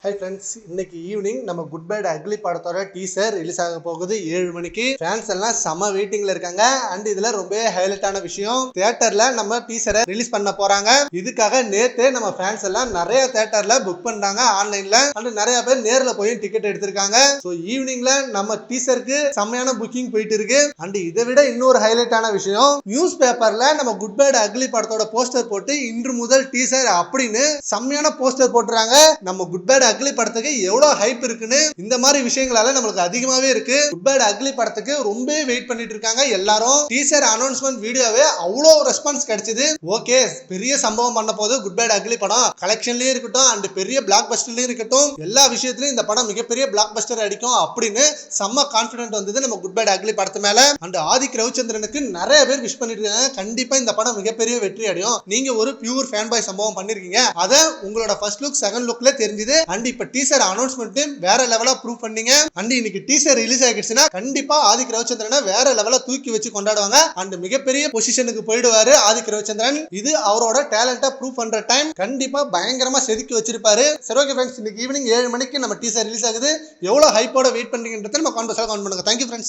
Hi friends, இன்னைக்கு evening நம்ம good bad ugly படத்தோட டீசர் ரிலீஸ் ஆக போகுது 7 மணிக்கு. ஃபேன்ஸ் எல்லாம் செம வெயிட்டிங்ல இருக்காங்க. அண்ட் இதுல ரொம்ப ஹைலைட்டான விஷயம், தியேட்டர்ல நம்ம டீசரை ரிலீஸ் பண்ண போறாங்க. இதுக்காக நேத்து நம்ம ஃபேன்ஸ் எல்லாம் நிறைய தியேட்டர்ல புக் பண்ணாங்க ஆன்லைன்ல. அண்ட் நிறைய பேர் நேர்ல போய் டிக்கெட் எடுத்திருக்காங்க. ஸோ ஈவினிங்ல நம்ம டீசருக்கு செம்மையான புக்கிங் போயிட்டு இருக்கு. அண்ட் இதை விட இன்னொரு ஹைலைட்டான விஷயம், நியூஸ் பேப்பர்ல நம்ம குட் பேட் அக்லி படத்தோட போஸ்டர் போட்டு இன்று முதல் டீசர் அப்படின்னு செம்மையான போஸ்டர் போட்டுறாங்க. நம்ம குட் பேட் அக்லி படத்துக்கு எவ்வளவு ஹைப் இருக்குன்னு இந்த மாதிரி விஷயங்களால நம்மளுக்கு அதிகமாவே இருக்கு. குட் பேட் அக்லி படத்துக்கு ரொம்ப வெயிட் பண்ணிட்டு இருக்காங்க எல்லாரும். டீசர் அனௌன்ஸ்மெண்ட் வீடியோவே அவ்வளோ ரெஸ்பான்ஸ் கிடைச்சது. ஓகே, பெரிய சம்பவம் பண்ண போது குட் பேட் அக்லி படம் கலெக்ஷன்லயும் இருக்கட்டும் அண்ட் பெரிய பிளாக் பஸ்டர்லயும் இருக்கட்டும், எல்லா விஷயத்திலயும் இந்த படம் மிகப்பெரிய பிளாக் பஸ்டர் அடிக்கும் அப்படின்னு செம்ம கான்பிடன்ட் வந்தது நம்ம குட் பேட் அக்லி படத்து மேல. அண்ட் ஆதிக் ரவிச்சந்திரனுக்கு நிறைய பேர் விஷ் பண்ணிட்டு இருக்காங்க. கண்டிப்பா இந்த படம் மிகப்பெரிய வெற்றி அடையும். நீங்க ஒரு பியூர் ஃபேன் பாய் சம்பவம் பண்ணிருக்கீங்க, அத உங்களோட ஃபர்ஸ்ட் லுக் செகண்ட் லுக்ல தெரிஞ்சது. அண்ட் இப்ப டீசர் அனௌன்ஸ்மெண்ட் வேற லெவலா ப்ரூவ் பண்ணீங்க. அண்ட் இன்னைக்கு டீசர் ரிலீஸ் ஆகிடுச்சுன்னா கண்டிப்பா ஆதிக் ரவிச்சந்திரனை வேற லெவலா தூக்கி வச்சு கொண்டாடுவாங்க. அண்ட் மிகப்பெரிய பொசிஷனுக்கு போயிடுவாரு ஆதிக் ரவிச்சந்திரன். இது அவரோட டேலண்ட்டை ப்ரூவ் பண்ற டைம். கண்டிப்பா பயங்கரமா செதுக்கி வச்சிருப்பாரு. சரி, ஓகே ஃப்ரெண்ட்ஸ், இன்னைக்கு ஈவினிங் 7 மணிக்கு நம்ம டீசர் ரிலீஸ் ஆகுது. எவ்வளவு ஹைப்போட வெயிட் பண்றீங்கன்றத நம்ம கான்வர்சேஷன்ல கமெண்ட் பண்ணுங்க. Thank you friends.